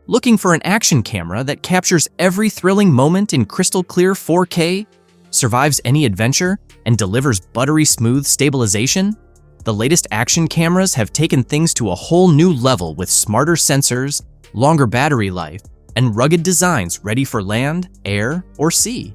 Looking for an action camera that captures every thrilling moment in crystal clear 4K, survives any adventure, and delivers buttery smooth stabilization? The latest action cameras have taken things to a whole new level with smarter sensors, longer battery life, and rugged designs ready for land, air, or sea.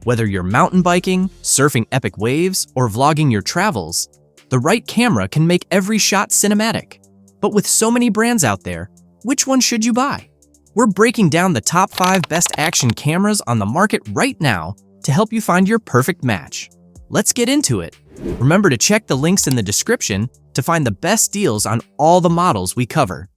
Whether you're mountain biking, surfing epic waves, or vlogging your travels, the right camera can make every shot cinematic. But with so many brands out there, which one should you buy? We're breaking down the top 5 best action cameras on the market right now to help you find your perfect match. Let's get into it. Remember to check the links in the description to find the best deals on all the models we cover.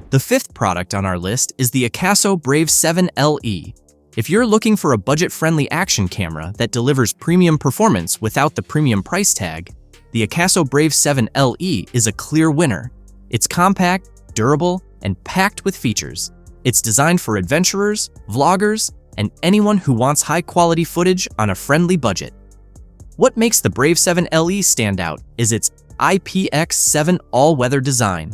The fifth product on our list is the AKASO Brave 7 LE. If you're looking for a budget-friendly action camera that delivers premium performance without the premium price tag, the AKASO Brave 7 LE is a clear winner. It's compact, durable, and packed with features. It's designed for adventurers, vloggers, and anyone who wants high-quality footage on a friendly budget. What makes the Brave 7 LE stand out is its IPX7 all-weather design.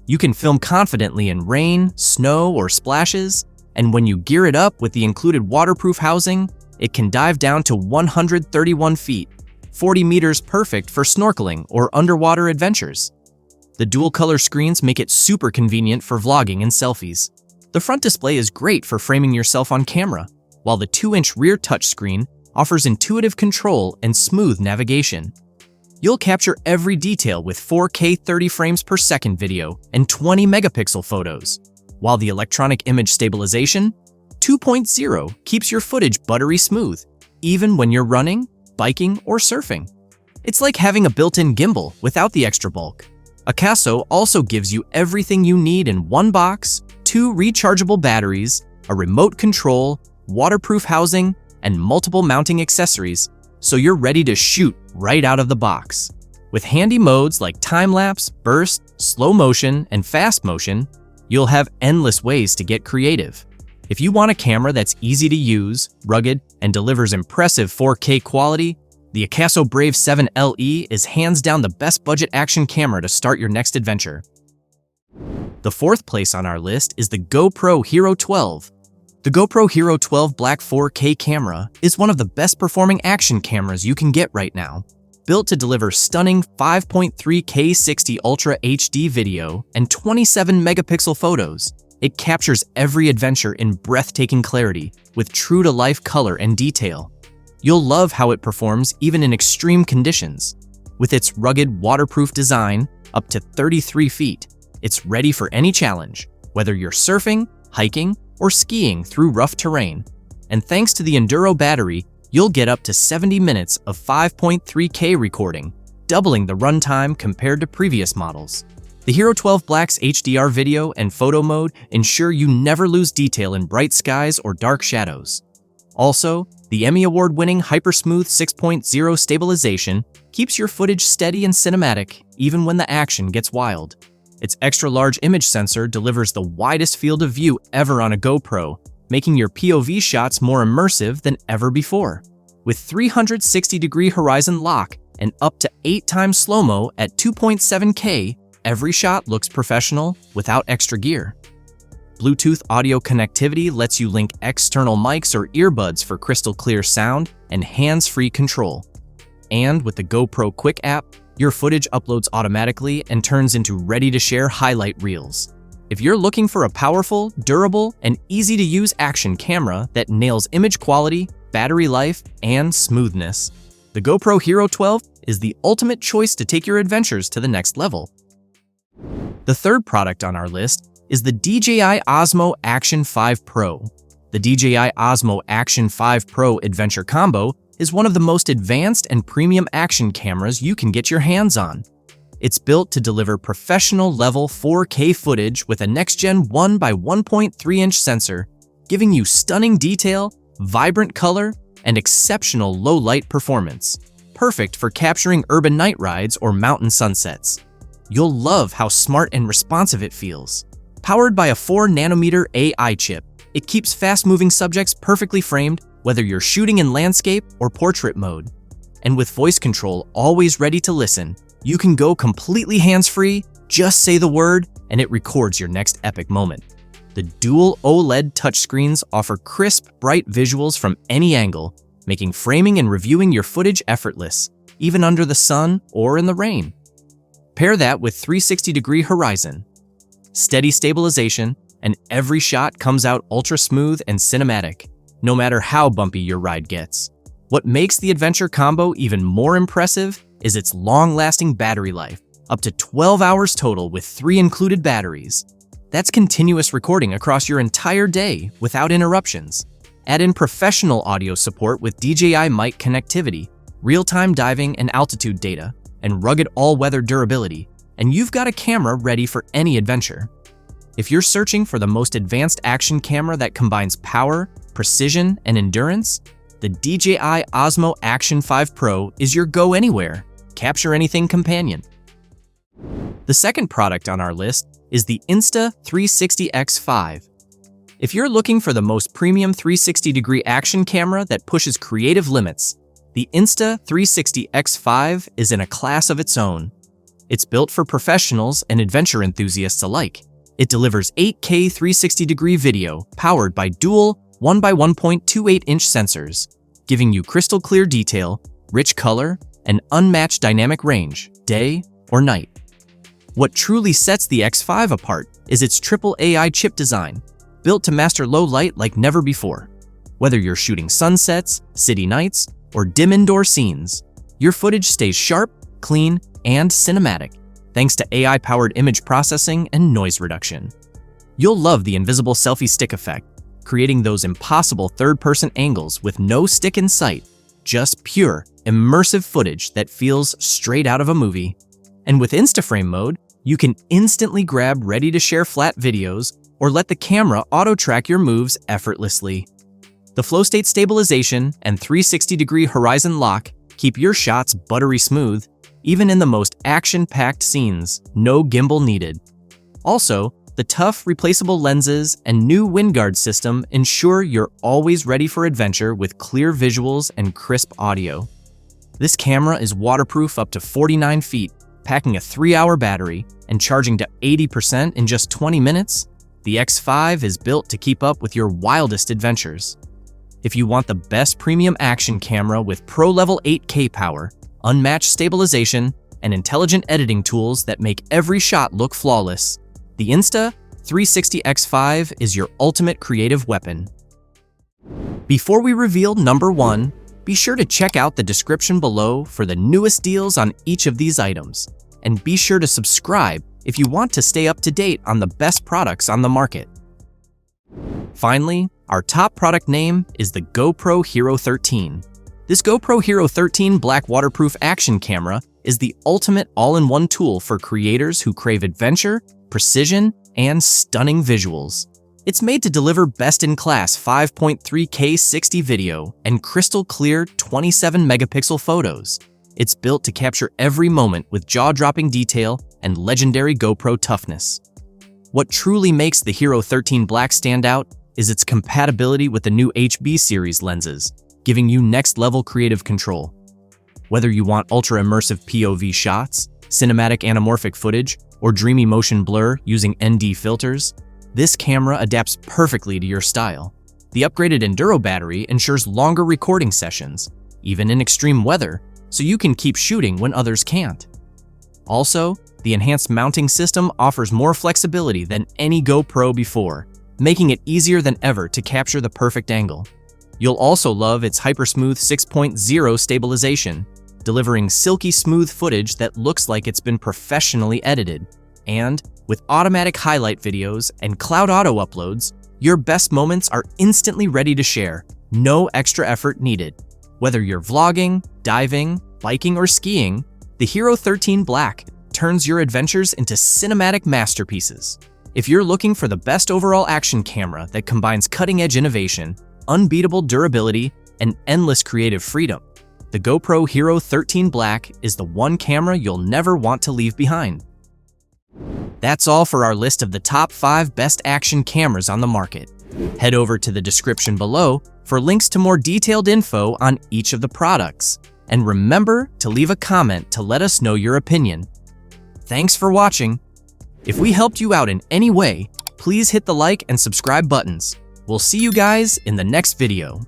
You can film confidently in rain, snow, or splashes, and when you gear it up with the included waterproof housing, it can dive down to 131 feet, 40 meters, perfect for snorkeling or underwater adventures. The dual-color screens make it super convenient for vlogging and selfies. The front display is great for framing yourself on camera, while the 2-inch rear touchscreen offers intuitive control and smooth navigation. You'll capture every detail with 4K 30 frames per second video and 20 megapixel photos, while the electronic image stabilization 2.0 keeps your footage buttery smooth, even when you're running, biking, or surfing. It's like having a built-in gimbal without the extra bulk. AKASO also gives you everything you need in one box: 2 rechargeable batteries, a remote control, waterproof housing, and multiple mounting accessories, so you're ready to shoot right out of the box. With handy modes like time-lapse, burst, slow motion, and fast motion, you'll have endless ways to get creative. If you want a camera that's easy to use, rugged, and delivers impressive 4K quality, the AKASO Brave 7 LE is hands down the best budget action camera to start your next adventure. The fourth place on our list is the GoPro HERO 12. The GoPro HERO 12 Black 4K camera is one of the best performing action cameras you can get right now. Built to deliver stunning 5.3K 60 Ultra HD video and 27 megapixel photos, it captures every adventure in breathtaking clarity with true-to-life color and detail. You'll love how it performs even in extreme conditions. With its rugged, waterproof design, up to 33 feet, it's ready for any challenge, whether you're surfing, hiking, or skiing through rough terrain. And thanks to the Enduro battery, you'll get up to 70 minutes of 5.3K recording, doubling the runtime compared to previous models. The HERO 12 Black's HDR video and photo mode ensure you never lose detail in bright skies or dark shadows. Also, the Emmy Award-winning Hypersmooth 6.0 stabilization keeps your footage steady and cinematic even when the action gets wild. Its extra-large image sensor delivers the widest field of view ever on a GoPro, making your POV shots more immersive than ever before. With 360-degree horizon lock and up to 8 times slow-mo at 2.7K, every shot looks professional without extra gear. Bluetooth audio connectivity lets you link external mics or earbuds for crystal-clear sound and hands-free control. And with the GoPro Quick app, your footage uploads automatically and turns into ready-to-share highlight reels. If you're looking for a powerful, durable, and easy-to-use action camera that nails image quality, battery life, and smoothness, the GoPro HERO 12 is the ultimate choice to take your adventures to the next level. The third product on our list is the DJI Osmo Action 5 Pro. The DJI Osmo Action 5 Pro Adventure Combo is one of the most advanced and premium action cameras you can get your hands on. It's built to deliver professional-level 4K footage with a next-gen 1x1.3-inch sensor, giving you stunning detail, vibrant color, and exceptional low-light performance, perfect for capturing urban night rides or mountain sunsets. You'll love how smart and responsive it feels. Powered by a 4-nanometer AI chip, it keeps fast-moving subjects perfectly framed, whether you're shooting in landscape or portrait mode. And with voice control always ready to listen, you can go completely hands-free, just say the word, and it records your next epic moment. The dual OLED touchscreens offer crisp, bright visuals from any angle, making framing and reviewing your footage effortless, even under the sun or in the rain. Pair that with 360-degree horizon, steady stabilization, and every shot comes out ultra-smooth and cinematic, no matter how bumpy your ride gets. What makes the adventure combo even more impressive is its long-lasting battery life, up to 12 hours total with 3 included batteries. That's continuous recording across your entire day without interruptions. Add in professional audio support with DJI mic connectivity, real-time diving and altitude data, and rugged all-weather durability, and you've got a camera ready for any adventure. If you're searching for the most advanced action camera that combines power, precision, and endurance, the DJI Osmo Action 5 Pro is your go-anywhere, capture-anything companion. The second product on our list is the Insta360 X5. If you're looking for the most premium 360-degree action camera that pushes creative limits, the Insta360 X5 is in a class of its own. It's built for professionals and adventure enthusiasts alike. It delivers 8K 360-degree video powered by dual 1x1.28-inch sensors, giving you crystal clear detail, rich color, and unmatched dynamic range, day or night. What truly sets the X5 apart is its triple AI chip design, built to master low light like never before. Whether you're shooting sunsets, city nights, or dim indoor scenes, your footage stays sharp, clean, and cinematic, thanks to AI-powered image processing and noise reduction. You'll love the invisible selfie stick effect, creating those impossible third-person angles with no stick in sight, just pure, immersive footage that feels straight out of a movie. And with Instaframe mode, you can instantly grab ready-to-share flat videos or let the camera auto-track your moves effortlessly. The flow state stabilization and 360-degree horizon lock keep your shots buttery smooth, even in the most action-packed scenes, no gimbal needed. Also, the tough, replaceable lenses and new wind guard system ensure you're always ready for adventure with clear visuals and crisp audio. This camera is waterproof up to 49 feet, packing a 3-hour battery and charging to 80% in just 20 minutes. The X5 is built to keep up with your wildest adventures. If you want the best premium action camera with pro-level 8K power, unmatched stabilization, and intelligent editing tools that make every shot look flawless, the Insta360 X5 is your ultimate creative weapon. Before we reveal number 1, be sure to check out the description below for the newest deals on each of these items, and be sure to subscribe if you want to stay up to date on the best products on the market. Finally, our top product name is the GoPro HERO 13. This GoPro HERO 13 black waterproof action camera is the ultimate all-in-one tool for creators who crave adventure, precision, and stunning visuals. It's made to deliver best-in-class 5.3K 60 video and crystal-clear 27-megapixel photos. It's built to capture every moment with jaw-dropping detail and legendary GoPro toughness. What truly makes the HERO 13 Black stand out is its compatibility with the new HB series lenses, giving you next-level creative control. Whether you want ultra-immersive POV shots, cinematic anamorphic footage, or dreamy motion blur using ND filters, this camera adapts perfectly to your style. The upgraded Enduro battery ensures longer recording sessions, even in extreme weather, so you can keep shooting when others can't. Also, the enhanced mounting system offers more flexibility than any GoPro before, making it easier than ever to capture the perfect angle. You'll also love its Hypersmooth 6.0 stabilization, delivering silky smooth footage that looks like it's been professionally edited. And with automatic highlight videos and cloud auto uploads, your best moments are instantly ready to share, no extra effort needed. Whether you're vlogging, diving, biking, or skiing, the HERO 13 Black turns your adventures into cinematic masterpieces. If you're looking for the best overall action camera that combines cutting-edge innovation, unbeatable durability, and endless creative freedom, the GoPro HERO 13 Black is the one camera you'll never want to leave behind. That's all for our list of the top 5 best action cameras on the market. Head over to the description below for links to more detailed info on each of the products. And remember to leave a comment to let us know your opinion. Thanks for watching. If we helped you out in any way, please hit the like and subscribe buttons. We'll see you guys in the next video.